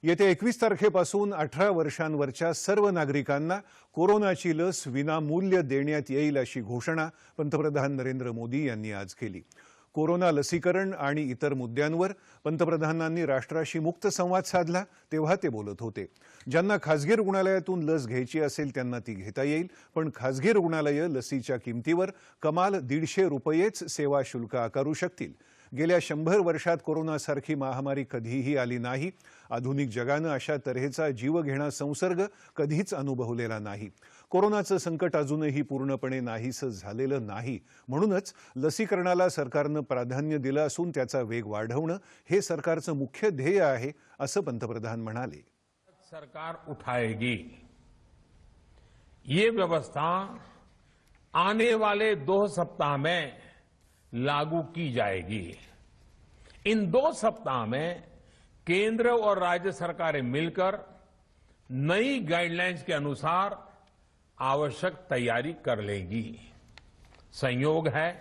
येत्या 21 तारखेपासून 18 वर्षांवरच्या सर्व नागरिकांना कोरोनाची लस विनामूल्य देण्यात येईल अशी घोषणा पंतप्रधान नरेंद्र मोदी यांनी आज केली। कोरोना लसीकरण आणि इतर मुद्द्यांवर पंतप्रधानांनी राष्ट्राशी मुक्त संवाद साधला तेव्हा ते बोलत होते। ज्यांना खासगी रुग्णालयातून लस घ्यायची असेल त्यांना ती घेता येईल, पण खासगी रुग्णालये लसीच्या किमतीवर कमाल 150 रुपयेच सेवा शुल्क आकारू शकतील। गेल्या 100 वर्षात कोरोनासारखी महामारी कधीही आली नाही। आधुनिक जगाने अशा तऱ्हेचा जीवघेणा संसर्ग कधीच अनुभवलेला नाही। कोरोनाचं संकट अजूनही पूर्णपणे नाहीसं झालेलं नाही, म्हणूनच लसीकरणाला सरकारने प्राधान्य दिलं असून त्याचा वेग वाढवणं हे सरकारचं मुख्य ध्येय आहे, असं पंतप्रधान म्हणाले। सरकार उठाएगी ये व्यवस्था आने वाले 2 सप्ताह में लागू की जाएगी। इन 2 सप्ताह में केंद्र और राज्य सरकारें मिलकर नई गाइडलाइंस के अनुसार आवश्यक तैयारी कर लेंगी। संयोग है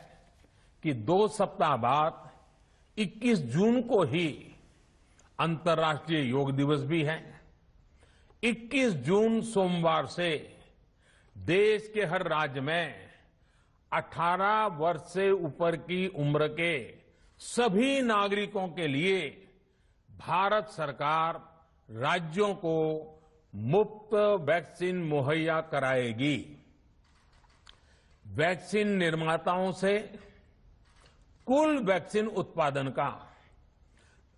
कि 2 सप्ताह बाद 21 जून को ही अंतर्राष्ट्रीय योग दिवस भी है। 21 जून सोमवार से देश के हर राज्य में 18 वर्ष से ऊपर की उम्र के सभी नागरिकों के लिए भारत सरकार राज्यों को मुफ्त वैक्सीन मुहैया कराएगी। वैक्सीन निर्माताओं से कुल वैक्सीन उत्पादन का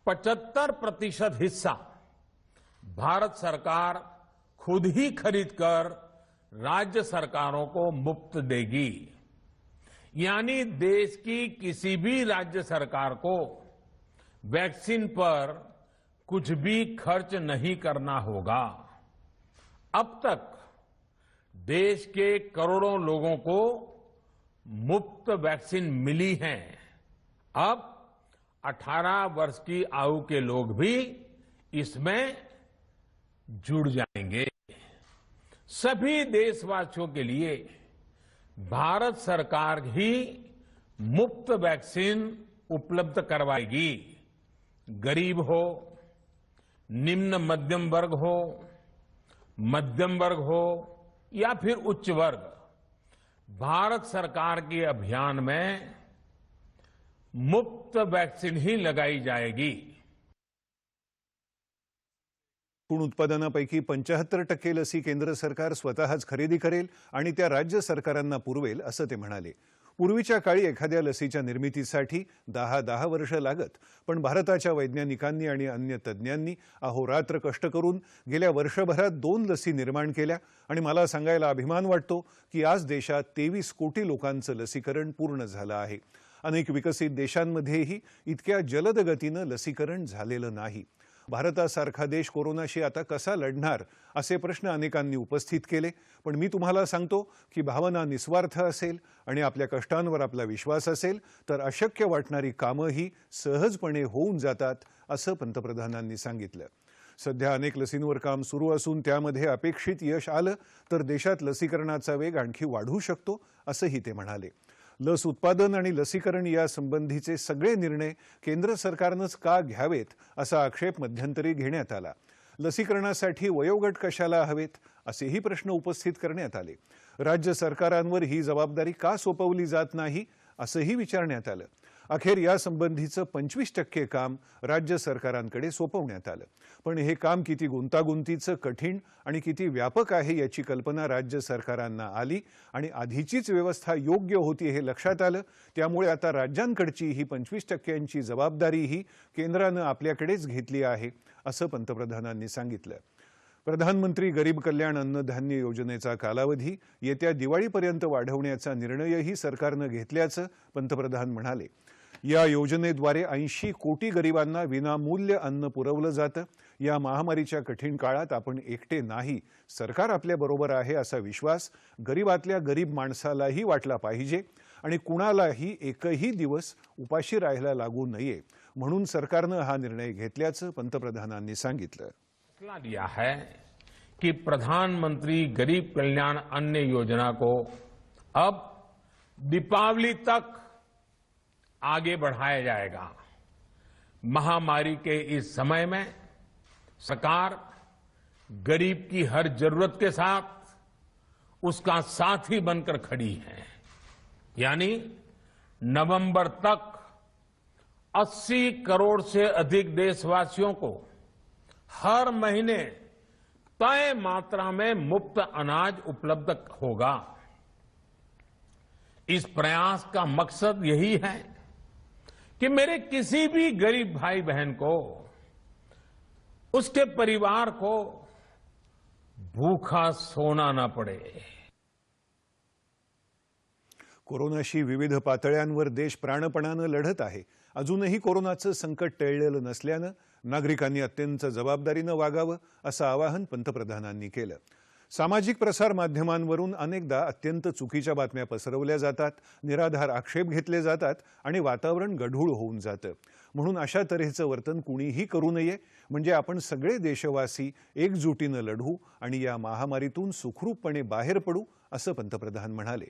75% हिस्सा भारत सरकार खुद ही खरीदकर राज्य सरकारों को मुफ्त देगी। यानी देश की किसी भी राज्य सरकार को वैक्सीन पर कुछ भी खर्च नहीं करना होगा। अब तक देश के करोड़ों लोगों को मुफ्त वैक्सीन मिली है। अब 18 वर्ष की आयु के लोग भी इसमें जुड़ जाएंगे। सभी देशवासियों के लिए भारत सरकार ही मुफ्त वैक्सीन उपलब्ध करवाएगी। गरीब हो, निम्न मध्यम वर्ग हो, मध्यम वर्ग हो या फिर उच्च वर्ग, भारत सरकार के अभियान में मुफ्त वैक्सीन ही लगाई जाएगी। एकूण उत्पादनापैकी 75% लसी केंद्र सरकार स्वतःच खरेदी करेल आणि त्या राज्य सरकारांना पुरवेल, असं ते म्हणाले। पूर्वीच्या काळी एखाद्या लसीच्या निर्मितीसाठी 10 वर्ष लागत, पण भारताच्या वैज्ञानिकांनी आणि अन्य तज्ञांनी अहोरात्र कष्ट करून गेल्या वर्षभरात 2 लसी निर्माण केल्या आणि मला सांगायला अभिमान वाटतो की आज देशात 23 कोटी लोकांचं लसीकरण पूर्ण झालं आहे। अनेक विकसित देशांमध्येही इतक्या जलद गतीने लसीकरण झालेलं नाही। भारतासारखा देश कोरोनाशी आता कसा लढणार असे प्रश्न अनेकांनी उपस्थित केले, पण मी तुम्हाला सांगतो की भावना निस्वार्थ असेल आणि आपल्या कष्टांवर आपला विश्वास असेल तर अशक्य वाटणारी कामंही सहजपणे होऊन जातात, असं पंतप्रधानांनी सांगितलं। सध्या अनेक लसींवर काम सुरू असून त्यामध्ये अपेक्षित यश आलं तर देशात लसीकरणाचा वेग आणखी वाढू शकतो, असंही ते म्हणाले। लस उत्पादन आणि लसीकरण यासंबंधीचे सगळे निर्णय केंद्र सरकारनेच का घ्यावेत असा आक्षेप मध्यंतरी घेण्यात आला। लसीकरणासाठी वयोगट कशाला हवेत असेही प्रश्न उपस्थित करण्यात आले। राज्य सरकारांवर ही जबाबदारी का सोपवली जात नाही असंही विचारण्यात आलं। अखेर यासंबंधीचं 25% काम राज्य सरकारांकडे सोपवण्यात आलं, पण हे काम किती गुंतागुंतीचं, कठीण आणि किती व्यापक आहे याची कल्पना राज्य सरकारांना आली आणि आधीचीच व्यवस्था योग्य होती हे लक्षात आलं। त्यामुळे आता राज्यांकडची ही 25%ची जबाबदारीही केंद्राने आपल्याकडेच घेतली आहे, असं पंतप्रधानांनी सांगितलं। प्रधानमंत्री गरीब कल्याण अन्नधान्य योजनेचा कालावधी येत्या दिवाळीपर्यंत वाढवण्याचा निर्णयही सरकारने घेतल्याचं पंतप्रधान म्हणाले। या योजनेद्वारे 80 कोटी गरिबांना विनामूल्य अन्न पुरवलं जातं। या महामारीच्या कठीण काळात आपण एकटे नाही, सरकार आपल्या बरोबर आहे असा विश्वास गरिबातल्या गरीब माणसालाही वाटला पाहिजे आणि कुणालाही एकही दिवस उपाशी राहायला लागू नये, म्हणून सरकारने हा निर्णय घेतल्याचं पंतप्रधानांनी सांगितलं। फैसला लिया है कि प्रधानमंत्री गरीब कल्याण अन्न योजना को अब दीपावली तक आगे बढ़ाया जाएगा। महामारी के इस समय में सरकार गरीब की हर जरूरत के साथ उसका साथी बनकर खड़ी है। यानी नवंबर तक 80 करोड़ से अधिक देशवासियों को हर महीने तय मात्रा में मुफ्त अनाज उपलब्ध होगा। इस प्रयास का मकसद यही है कि मेरे किसी भी गरीब भाई बहन को, उसके परिवार को भूखा सोना ना पड़े। कोरोनाशी विविध पातळ्यांवर देश प्राणपणानं लढत आहे। अजूनही कोरोनाचं संकट टळलेलं नसल्यानं नागरिकांनी अत्यंत जबाबदारीनं वागावं असं आवाहन पंतप्रधानांनी केलं। सामाजिक प्रसार माध्यमांवरून अनेकदा अत्यंत चुकीच्या बातम्या पसरवल्या जातात, निराधार आक्षेप घेतले जातात आणि वातावरण गढूळ होऊन जातं। म्हणून अशा तऱ्हेचं वर्तन कुणीही करू नये, म्हणजे आपण सगळे देशवासी एकजुटीनं लढू आणि या महामारीतून सुखरूपपणे बाहेर पडू असं पंतप्रधान म्हणाले।